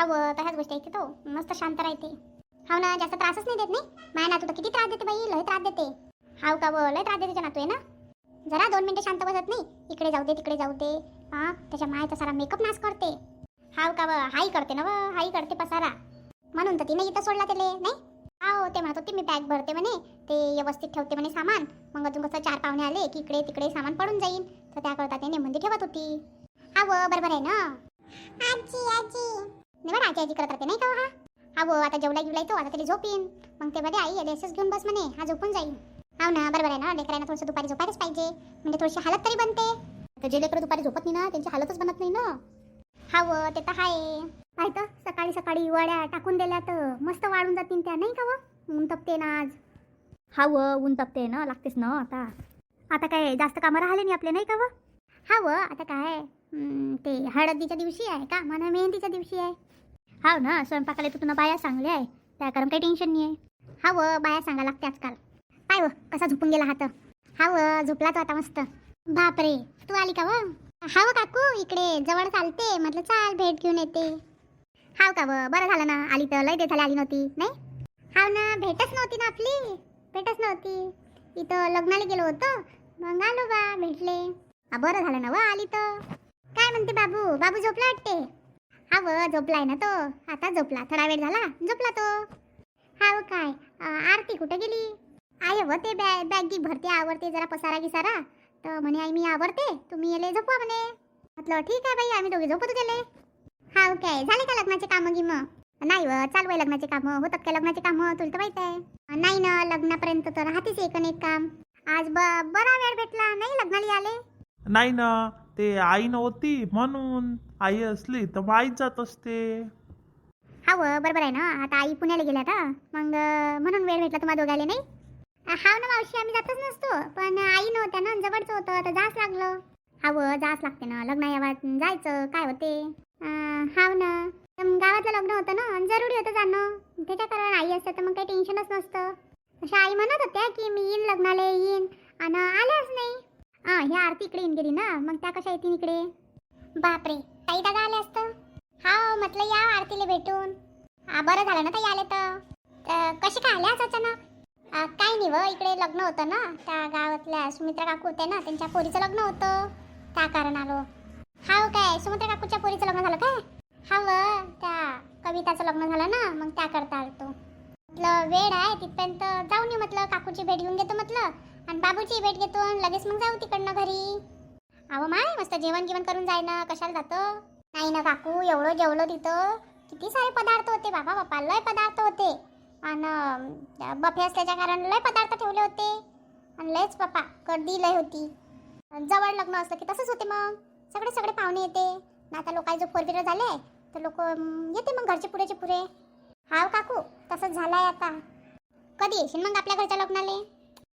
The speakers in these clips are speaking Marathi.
व तशाच गोष्टी ऐकते तो मस्त शांत राहते. हाव ना, जास्त त्रासच नाही देत नाही. माया नातू तर किती त्रास देते बाई, लय त्रास देते. हाव का व, लय त्रास देते नातू आहे ना. जरा 2 मिनिटं शांत बसत नाही. इकडे जाऊ दे तिकडे जाऊ दे. हा, त्याच्या मायचा सारा मेकअप नाश करते. हाव का व, हाई करते ना व, हाई करते पसारा. म्हणून तर तिने इथं सोडला त्याले नाही. हाव, ते म्हणत होती मी बॅग भरते म्हणे, ते व्यवस्थित ठेवते म्हणे सामान. मग अजून कसं 4 पाहुणे आले की इकडे तिकडे सामान पडून जाईल, तर त्याकरता ते नेमून ठेवत होती. हाव बरोबर आहे ना. आजी आजी नाही बरं, आजी आजी करत राहते नाही का हा. हाव, आता जेवला तो, आता तरी झोपीन. मग ते बरे आई याला असंच घेऊन बस म्हणे, हा झोपून जाईल. हाव ना, बरोबर आहे ना. लेकरांना थोडंसं दुपारी झोपायलाच पाहिजे, म्हणजे थोडीशी हालत तरी बनते. तर जे लेकरं दुपारी झोपत नाही ना, त्यांची हालतच बनत नाही ना. हाव, ते तर आहे. काय तर सकाळी सकाळी वड्या टाकून दिल्या तर मस्त वाढून जातील त्या नाही का व. ऊन तपते ना आज. हाव, ऊन तपते ना, लागतेच ना आता. आता काय जास्त कामं राहिले नाही आपले नाही का व. हाव, आता काय ते हळदीच्या दिवशी आहे का म्हणा, मेहंदीच्या दिवशी आहे. हाव ना, स्वयंपाकाला तुला बाया चांगल्या आहे, त्या कारण काही टेन्शन नाही आहे. हाव, बाया सांगा लागते आजकाल. पाय व कसा झोपून गेला हात. हाव, झोपला तो आता मस्त. बापरे, तू आली का व. हाव काकू, इकडे जवळ चालते, म्हटलं चाल भेट घेऊन येते. हाव का व, बरं झालं ना आली, तर लय दिवस झाले आली नव्हती नाही. हाव ना, भेटच नव्हती ना आपली, भेटच नव्हती. इथं लग्नाला गेलो होतो, मग आलो बा भेटले. बरं झालं ना व आली तर. काय म्हणते बाबू, बाबू झोपला वाटते. हाव, झोपलाय ना तो, आता झोपला, थोडा वेळ झाला झोपला तो. हाव काय, आरती कुठे गेली. आहे व ते बॅगी भरते, आवरते जरा पसारा गिसारा. तर म्हणे आई मी आवरते, तुम्ही येले झोपवा म्हणे. म्हटलं ठीक आहे बाई, आम्ही दोघे झोपतो गेले. हाव काय, झाले का लग्नाचे कामं गिम. नाही व, चालू आहे लग्नाचे कामं. होतात काय लग्नाचे कामं, तुला तर माहित आहे. नाही ना, लग्नापर्यंत तर राहतेच एक ना एक काम. आज बरा वेळ भेटला नाही लग्नाला आले. नाही ना, ते आई नव्हती म्हणून. आई असली तर मग आईच जात असते. हाव बरोबर आहे ना, आता आई पुण्याला गेल्या का मग म्हणून वेळ भेटला तुम्हाला दोघाले नाही. हाव ना मावशी, आम्ही जातच नसतो, पण आई नव्हत्या ना, जवळचं होतं तर जास लागलं. हाव, जास लागते ना, लग्न यावात जायचं काय होते. हाव ना, गावातलं लग्न होतं ना, जरुरी होतं जाणं, त्याच्या कारण आई असतं तर मग काही टेन्शनच नसतं. अशा आई म्हणत होत्या की मी येईन लग्नाला येईन, आणि आल्याच नाही. ह्या आरती इकडे येऊन गेली ना, मग त्या कशा येतील इकडे. बापरे, ताई दादा आले असतं. हाव, म्हटलं या आरतीला भेटून. बरं झालं ना ताई आले तर. कसे काय आले आज अचानक. काय नाही व, इकडे लग्न होतं ना, त्या गावातल्या सुमित्रा काकू होत्या ना, त्यांच्या पोरीचं लग्न होतं, त्या कारण आलो. हाव काय, सुमित्रा काकूच्या पोरीचं लग्न झालं काय. हाव, त्या कविताचं लग्न झालं ना, मग त्या करता आलतो. म्हटलं वेळ आहे तिथपर्यंत जाऊन येऊ, म्हटलं काकूची भेट घेऊन घेतो म्हटलं, आणि बाबूची भेट घेतो, लगेच मग जाऊ तिकडनं घरी. अहो माय, मस्त जेवण करून जाय ना, कशाला जातो. नाही ना काकू, एवढं जेवलो तिथं, किती सारे पदार्थ होते बाबा बापा, लय पदार्थ होते. आणि बफे असल्याच्या कारण लय पदार्थ ठेवले होते, आणि लयच बापा गर्दी लय होती. जवळ लग्न असलं की तसंच होते, मग सगळे पाहुणे येते ना. आता लोकांचे 4 व्हीलर झाले तर लोक येते मग घरचे पुरे. हाव काकू, तसंच झालंय आता. कधी येशील मग आपल्या घरच्या लग्नाले.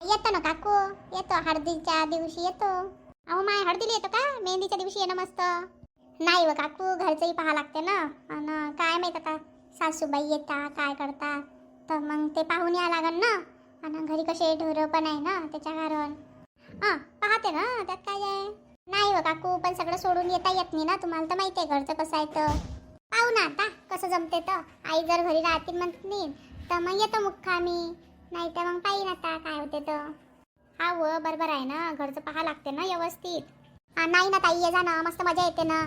येतो ना काकू, येतो हळदीच्या दिवशी येतो. अहो माय, हळदीला येतो का, मेहंदीच्या दिवशी येणं मस्त. नाही व काकू, घरचंही पाहा लागते ना, आणि काय माहित आता सासूबाई येता काय करता, तर मग ते पाहून या लागन ना. आणि घरी कसे ढोरं पण आहे ना, त्याच्या कारण पाहते ना, त्यात काय आहे. नाही व काकू, पण सगळं सोडून येता येत नाही ना, तुम्हाला तर माहिती आहे घरचं कसं आहे. तर पाहू ना आता कसं जमते. तर आई जर घरी राहतील म्हणते तर मग येतो मुक्कामी, नाही तर मग पाहिन आता काय होते. तर हा व बरोबर आहे ना, घरचं पाहा लागते ना व्यवस्थित. नाही ना ताई, ये जा ना, मस्त मजा येते ना.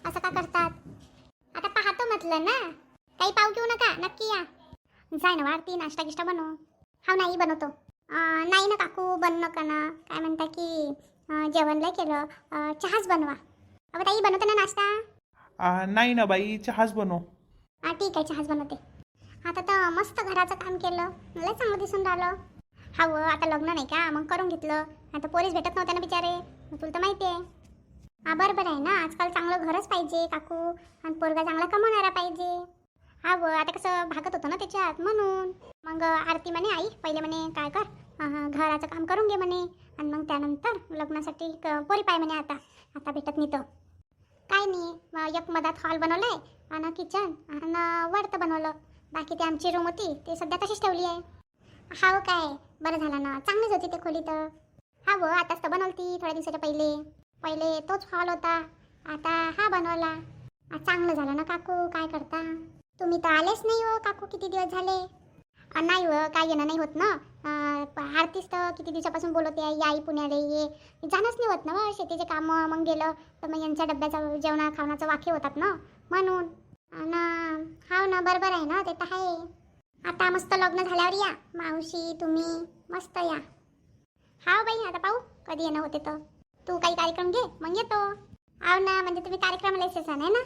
असं का करतात. आता पाहतो म्हटलं ना, काही पाव घेऊ नका, नक्की या. जाय ना वाढती, नाश्ता गिष्टा बनव. हाव नाही बनवतो. नाही ना काकू, बनव नका ना, काय म्हणता की जेवण लय केलं, चहाच बनवा. अहो ताई, बनवते ना नाश्ता. नाही ना बाई, चहाच बनव. ठीक आहे, चहाच बनवते. आता तर मस्त घराचं काम केलं, लय चांगलं दिसून राहिलं. हाव, आता लग्न नाही का, मग करून घेतलं. आता पोरीच भेटत नव्हत्या ना बिचारे, तुला तर माहिती आहे. बरोबर आहे ना, आजकाल चांगलं घरच पाहिजे काकू, आणि पोरगा चांगला कमवणारा पाहिजे. हाव, आता कसं भागत होतं ना त्याच्यात, म्हणून मग आरती म्हणे आई पहिले म्हणे काय कर, घराचं काम करून घे म्हणे, आणि मग त्यानंतर लग्नासाठी पोरी पाय म्हणे. आता भेटत नाही तर काय नाही. एक मधात हॉल बनवलाय, आणि किचन आणि वरतं बनवलं. बाकी ती आमची रूम होती ते सध्या तशीच ठेवली आहे. हाव काय, बरं झालं ना, चांगलीच होती ते खोली तर. हाव, आताच तर बनवती थोड्या दिवसाच्या पहिले तोच हॉल होता, आता हा बनवला. चांगलं झालं ना काकू. काय करता तुम्ही तर आलेच नाही हो काकू, किती दिवस झाले. नाही हो, काय येणं नाही होत ना. आरतीच तर किती दिवसापासून बोलवते आई आई पुण्याला ये. जाणंच नाही होत ना हो, शेतीचे कामं मग गेलं तर मग यांच्या डब्याचा जेवणा खावणाचं वाखे होतात ना म्हणून. हाव ना, बरोबर आहे ना, ते तर आहे. आता मस्त लग्न झाल्यावर या मावशी, तुम्ही मस्त या. हाव बाई, आता पाहू कधी येणं होते तर. तू काही कार्यक्रम घे मग येतो. हाव ना, म्हणजे तुम्ही कार्यक्रमाला यायचं आहे ना.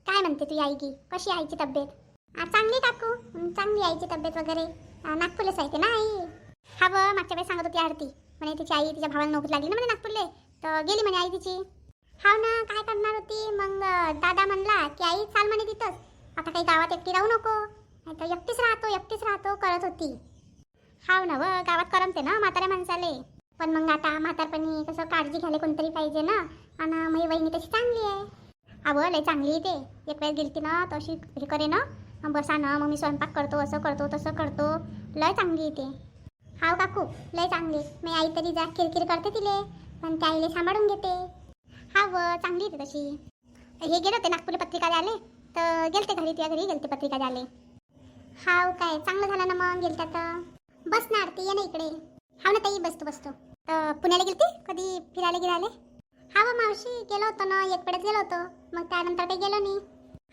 काय म्हणते तुझी आई की, कशी आईची तब्येत? चांगली काकू, चांगली आईची तब्येत वगैरे. नागपूरलाच आहे ना आई. हा व मागच्या वेळेस सांगत होती आरती, म्हणे तिची आई तिच्या भावाला नोकरी लागली ना म्हणे नागपूरले, तर गेली म्हणे आई तिची. हाव ना, काय करणार होती मग. दादा म्हणला की आई चाल म्हणे तिथंच, आता काही गावात एकटी राहू नको, नाही तर एकटीच राहतो करत होती. हाव ना व, गावात करमते ना म्हाताऱ्या माणसाले, पण मग आता म्हातारपणी कसं काळजी घ्यायला कोणतरी पाहिजे ना. आणि माझी वहिनी तशी चांगली आहे. अवं लय चांगली आहे ते. एक वेळ गेलती ना तशी हे करे ना, बसा ना मग मी स्वयंपाक करतो, असं करतो तसं करतो, लय चांगली आहे ते. हाव काकू, लय चांगली. मी आई तरी जा किरकिर करते तिले, पण त्या आईले सांभाळून घेते. हाव चांगली आहे तशी. हे गेले होते नागपूरला पत्रिका द्याले, तर गेलते घरी, तुझ्या घरी गेलते पत्रिका द्याले. हाव काय, चांगलं झालं ना मग गेलत्या तर. बस ना आरती, ये ना इकडे. हाव ना ताई, बसतो. तर पुण्याला गेलते कधी फिरायला गिरायले? हाव मावशी, गेलो होतो ना, एक वेळेस गेलो होतो, मग त्यानंतर काही गेलो नाही.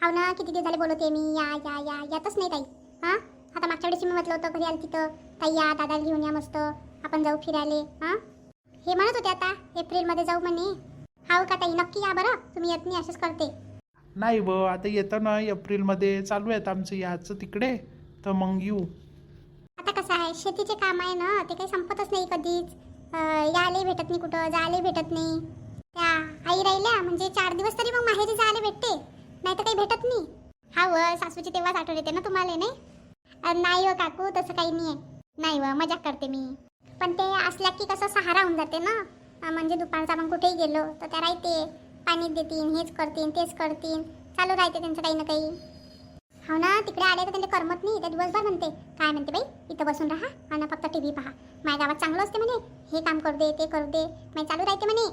हाव ना, किती दिवस झाले बोलवते मी, या या या यातच नाही ताई. हां, आता मागच्या वेळेस मी म्हटलं होतं घरी आली तिथं, ताई या दादाला घेऊन या, मस्त आपण जाऊ फिरायले. हां, हे म्हणत होते आता एप्रिलमध्ये जाऊ म्हणे. हाव का ताई, नक्की या बरं, तुम्ही येत नाही असंच करते. नाही व, आता येतं ना एप्रिलमध्ये, चालू आहेत आमचं याचं तिकडे, तर मग येऊ. आता कसं आहे, शेतीचे काम आहे ना, ते काही संपतच नाही कधीच. यायला भेटत नाही, कुठं जायला भेटत नाही. त्या आई राहिल्या म्हणजे 4 दिवस तरी मग माहेरी जायला भेटते, नाही तर काही भेटत नाही. हा व, सासूची तेव्हाच आठवण येते ना तुम्हाला, नाही? नाही हो काकू, तसं काही नाही आहे. नाही व, मजाक करते मी. पण ते असल्या की कसं सहारा होऊन जाते ना. म्हणजे दुपारचा मग कुठेही गेलो तर त्या राहते, पाणी देतील, हेच करतील तेच करतील, चालू राहते त्यांचं काही ना काही. हो ना, तिकडे आले तर त्यांना करमत नाही. त्या दिवसभर म्हणते, काय म्हणते बाई, इथं बसून राहा आणि फक्त TV पहा. माझ्या गावात चांगलं असते म्हणे, हे काम करू दे ते करू दे, मी चालू राहते म्हणे.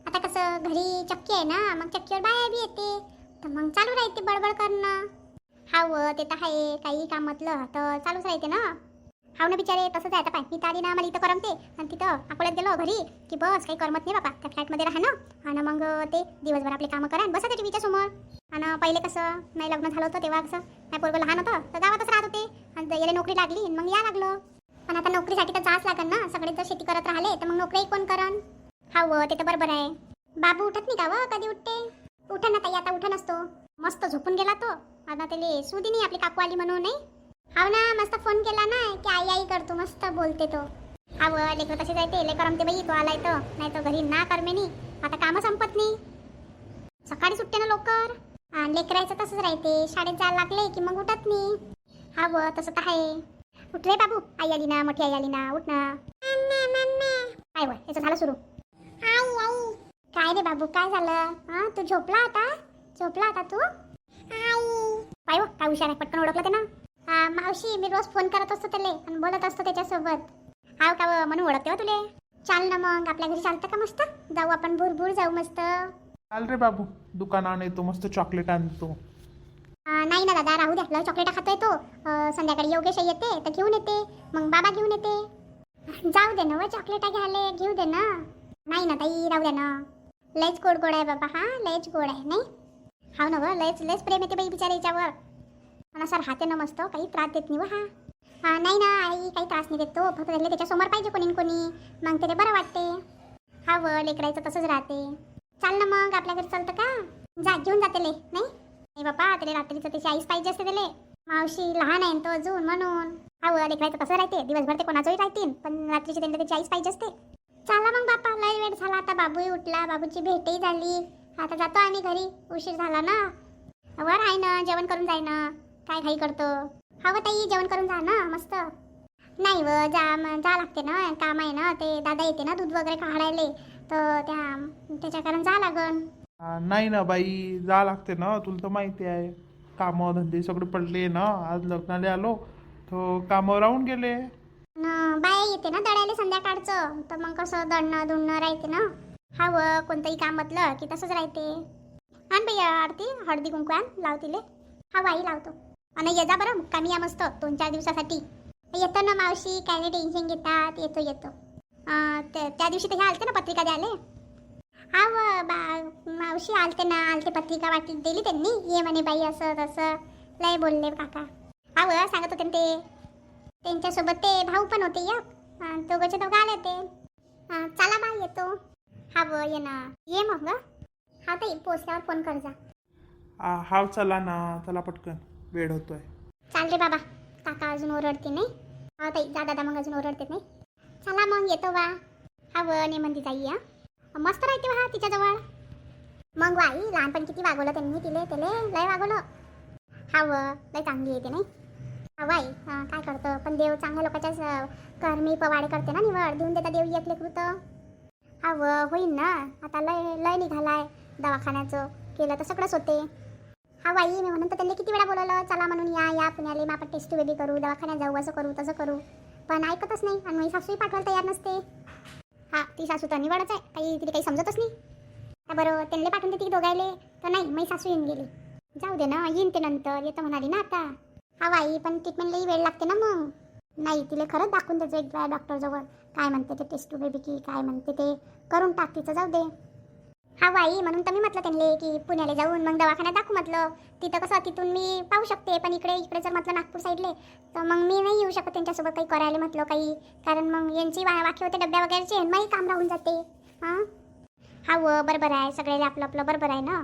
आता कसं घरी चक्की आहे ना, मग चक्कीवर बाया बी येते, तर मग चालू राहते बडबड करणं. हाव ते तर आहे, काही कामातलं तर चालूच राहते ना. हाव ना बिचारे, तसंच आहे. आता पाय मी ताडी ना, मला इथं करमते, आणि तिथं अकोल्यात गेलो घरी की बस काही करमत नाही बाबा. त्या फ्लॅटमध्ये राहा ना, आणि मग ते दिवसभर आपले कामं करा, बसा त्या टीव्हीच्या समोर. आणि पहिले कसं नाही लग्न झालं होतं तेव्हा कसं नाही, पोरगं लहान होतं तर गावातच राहत होते, आणि याला नोकरी लागली मग या लागलो. पण आता नोकरीसाठी तर जाच लागन ना, सगळे जर शेती करत राहिले तर मग नोकरी कोण करण? हाव ते तर बरोबर आहे. बाबू उठत नाही का व, कधी उठते? उठा ना ताई, आता उठा नसतो, मस्त झोपून गेला तो. आता त्याला सुदी नाही आपली काकू आली म्हणून, नाही? हाव ना, मस्त फोन केला ना की आई आई करतो, मस्त बोलते तो. हाव लेकर तसे जायते, लेकर करमते बाई, तो आलाय तर, नाही तर घरी ना करमे नाही. आता कामं संपत नाही, सकाळी सुटते ना लवकर. लेकरायचं तसंच राहते, शाळेत जायला लागले की मग उठत नाही. हाव तसं तर आहे. उठ रे बाबू, आई आली ना, मोठी आई आली ना, उठ ना. काय वय याचं झालं सुरू? आई आई, काय रे बाबू, काय झालं? हां, तू झोपला होता तू? आई पाय काय हुशार आहे, पटकन ओळखलं ते ना. मावशी, मी रोज फोन करत असतो त्याला आणि बोलत असतो त्याच्यासोबत. हाव का व, म्हणून ओळखते हो तुले. चाल ना मग, आपल्या घरी चालतं का? मस्त जाऊ आपण, भूर जाऊ मस्त. चाल रे बाबू, दुकानात येतो, मस्त चॉकलेट आणतो. नाही ना दादा, राहू द्या, चॉकलेट खातोय तो. संध्याकाळी योगेश येते तर घेऊन येते, मग बाबा घेऊन येते. जाऊ दे ना व, चॉकलेट घ्यायला घेऊ दे ना. नाही ना ताई, राहू द्या ना, लयच गोड आहे बाबा. हा लयच गोड आहे, नाही? हाव ना व, लयच प्रेम येते बाई बिचारा याच्यावर. पण असं राहते ना मस्त, काही त्रास देत नाही व. नाही ना आई, काही त्रास नाही देत तो, फक्त त्याच्यासमोर पाहिजे कोणी कोणी, मग त्याला बरं वाटते. हा व, लेकरायचं तसंच राहते. चाल ना मग, आपल्या घरी चालतं का? जा घेऊन जाते ले, नाही बाबा, त्याला रात्रीचं त्याची आईच पाहिजे असते त्याला. मावशी लहान आहे तो अजून म्हणून. हा व, लेकरायचं तसं राहते, दिवसभर ते कोणाचंही राहतील, पण रात्रीची त्यांना त्याची आईच पाहिजे असते. चला मग बापा, लय वेळ झाला, आता बाबूही उठला, बाबूची भेटही झाली, आता जातो आम्ही घरी, उशीर झाला ना. वर आहे ना, जेवण करून जाय ना, काय घाई करतो? हवं ताई, जेवण करून जा ना मस्त. नाही व, जा लागते ना, काम आहे ना, ते दादा येते ना दूध वगैरे काढायले, तर त्याच्या कारण जा लागन. नाही ना बाई, जा लागते ना, तुला तर माहिती आहे, कामं धंदे सगळे पडले ना, आज लग्नाला आलो तर कामं राहून गेले. बाया येते ना दळायला संध्याकाळचं, तर मग कसं दळणं धुणं राहते ना. हवं कोणतंही काम म्हटलं की तसंच राहते. आण बाई आरती हळदी कुंकू आण लाव तिले. हा बाई लावतो. आणि ये जा बरं मुक्कामी या मस्त 2-4 दिवसासाठी. येतो ना मावशी, काय नाही टेन्शन घेतात. येतो. त्या दिवशी तर हे आलते ना पत्रिका द्यायला. हा मावशी आलते पत्रिका वाटी दिली त्यांनी. ये म्हणे बाई असं तसं लय बोलले काका. हा सांगत होते ते. त्यांच्यासोबत ते भाऊ पण होते एक. दोघंचे दोघं आले ते. चला बा येतो. हा ये ना ये मग. हा ताई पोचल्यावर फोन कर जा. हाव चला ना, चला पटकन, वेळ होतोय. चाल रे बाबा, काका अजून ओरडते नाही. हा ताई जा दादा मग अजून ओरडते नाही. चला मग येतो बा. हा नेमंदी जाई या मस्त राहते बा तिच्याजवळ. मग बाई लहानपणी किती वागवलं त्यांनी तिले लय वागवलं. हा लय चांगली येते नाही. हा बाई काय करतं पण देव चांगल्या लोकांच्या कर्मी पवाडे करते ना निवड. देऊन देता देव एक लेकरू तर. हा होईन ना आता. लय निघालाय दवाखान्याचं केलं तर सगळंच होते. हा बाई मी म्हणून तर त्यांनी किती वेळा बोलवलं चला म्हणून या पुण्याले मग आपण टेस्ट बेबी करू, दवाखान्यात जाऊ, असं करू तसं करू. पण ऐकतच नाही. आणि माझी सासूही पाठवायला तयार नसते. हा ती सासू तर निवडच आहे. तिला काही समजतच नाही. बरं त्यांना पाठवून देते की दोघायले तर नाही. माझी सासू येऊन गेली. जाऊ दे ना येईन ते नंतर. येतं म्हणाली ना आता. हा बाई पण ट्रीटमेंटलाही वेळ लागते ना मग. नाही तिला खरंच दाखवून द्यायचं एकदा डॉक्टरजवळ. काय म्हणते ते टेस्ट बेबी की काय म्हणते ते करून टाक तिचं. जाऊ दे. हा बाई म्हणून तर मी म्हटलं त्यांना की पुण्याला जाऊन मग दवाखान्यात दाखवू म्हटलं. तिथं कसं तिथून मी पाहू शकते. पण इकडे जर म्हटलं नागपूर साईडले तर मग मी नाही येऊ शकत त्यांच्यासोबत काही करायला म्हटलं काही. कारण मग यांची वाकी होते डब्या वगैरेचे. मलाही काम राहून जाते. हा बरोबर आहे. सगळ्याला आपलं आपलं बरोबर आहे ना.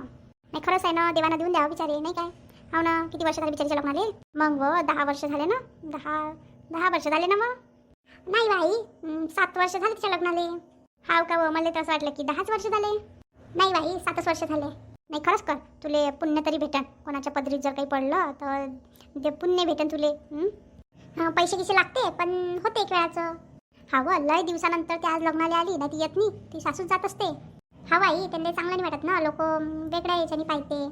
नाही खरंच आहे ना. देवाना देऊन द्यावं बिचारे नाही काय. हो ना किती वर्ष झाले बिचारीच्या लग्नाले. मग 10 वर्ष झाले ना. 10 वर्ष झाले ना. मग नाही बाई 7 वर्ष झाले तिच्या लग्नाले. हाव का मला तर असं वाटलं की 10च वर्ष झाले. नाही बाई 7च वर्ष झाले. नाही खरंच कर. तुले पुण्य तरी भेटन. कोणाच्या पदरीत जर काही पडलं तर ते पुण्य भेटन तुले. पैसे किसे लागते पण होते एक वेळाचं. हा लय दिवसानंतर ती आज लग्नाला आली. नाही ती येत नाही. ती सासूच जात असते. हा बाई त्यांना चांगलं नाही वाटत ना. लोक वेगळ्या याच्याने पाहते.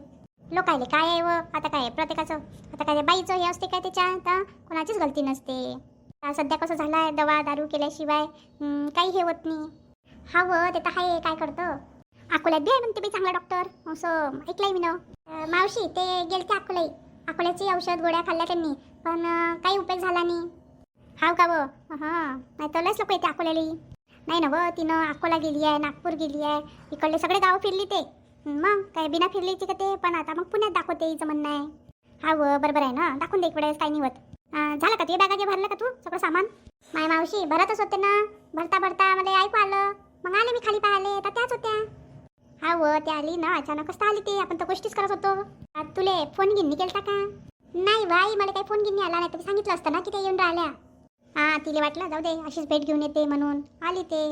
लोकायले काय आहे आता काय प्रत्येकाचं आता काय बाईचं हे असते काय त्याच्यात कोणाचीच गलती नसते. सध्या कसं झालं आहे दवा दारू केल्याशिवाय काही हे होत नाही. हा ते तर आहे. काय करतं अकोल्यात बी आहे म्हणते बी चांगला डॉक्टर असं ऐकलंय मी ना. मावशी ते गेलते अकोल्याची औषध गोळ्या खाल्ल्या त्यांनी पण काही उपयोग झाला नाही. हाव का नाही तर लयच लोक येते अकोल्याला. नाही ना तिनं अकोला गेली आहे, नागपूर गेली आहे, इकडले सगळे गावं फिरली ते. मग काय बिना फिरलीची का ते. पण आता मग पुण्यात दाखवते हिचं म्हणणं आहे. हा बरोबर आहे ना. दाखवून दे एक वेळेस काही नाही होत. झालं का ते बॅगाचे भरलं का तू सगळं सामान. माय मावशी भरतच होते ना. भरता मला ऐकू आलं. मग आले मी खाली पाहिले तर त्याच होत्या. हा ते आली ना अचानकच तर आली ते. आपण तर गोष्टीच करत होतो. तुले फोन गिन्नी केलता का. नाही बाई मला काही फोन गिन्नी आला नाही. तुम्ही सांगितलं असतं ना की ते येऊन राहिल्या. तिला वाटलं जाऊ दे अशीच भेट घेऊन येते म्हणून आली ते.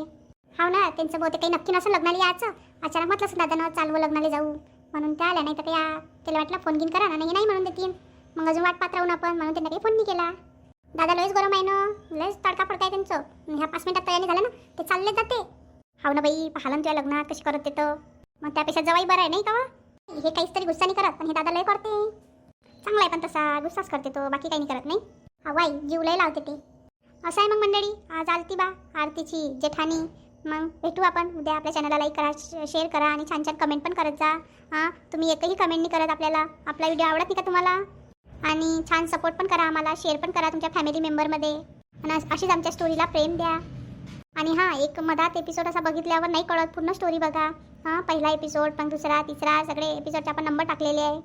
हाव ना त्यांचं बहुतेक काही नक्की नसं लग्नाला यायचं. अचानक म्हटलं असं दादानं चालवं लग्नाला जाऊ म्हणून त्या आल्या. नाही तर काही त्याला वाटलं फोन गिन करा ना. नाही म्हणून देतील. मग अजून वाट पाहत राहून आपण म्हणून त्यांना काही फोन नाही केला. दादा लयच गरम आहे ना. लयच तडका फडका आहे त्यांचं. ह्या 5 मिनिटात तयारी झालं ना ते चालले जाते. हाव ना बाई पाहिलं तुझ्या लग्नात कशी करत येतं. मग त्यापेक्षा जवाई बरं आहे नाही का. हे काहीच तरी गुस्सा नाही करत पण हे दादा लय करते. चांगला आहे पण तसा गुस्साच करते तो. बाकी काही नाही करत नाही. हा बाई जीव लय लावते ते. असं आहे मग मंडळी. आज आलती बा आरतीची जेठानी. मग भेटू आपण उद्या. आपल्या चॅनलला लाईक करा, शेअर करा आणि छान छान कमेंट पण करत जा. तुम्ही एकही कमेंट नाही करत. आपल्याला आपला व्हिडिओ आवडत नाही का तुम्हाला. आणि छान सपोर्ट पण करा आम्हाला. शेअर पण करा तुमच्या फॅमिली मेंबरमध्ये. आणि अशीच आमच्या स्टोरीला प्रेम द्या. आणि एक मधात एपिसोड असा बघितल्यावर नाही कळत पूर्ण स्टोरी बघा. पहिला एपिसोड पण दुसरा तिसरा सगळे एपिसोडचे आपण नंबर टाकलेले आहे.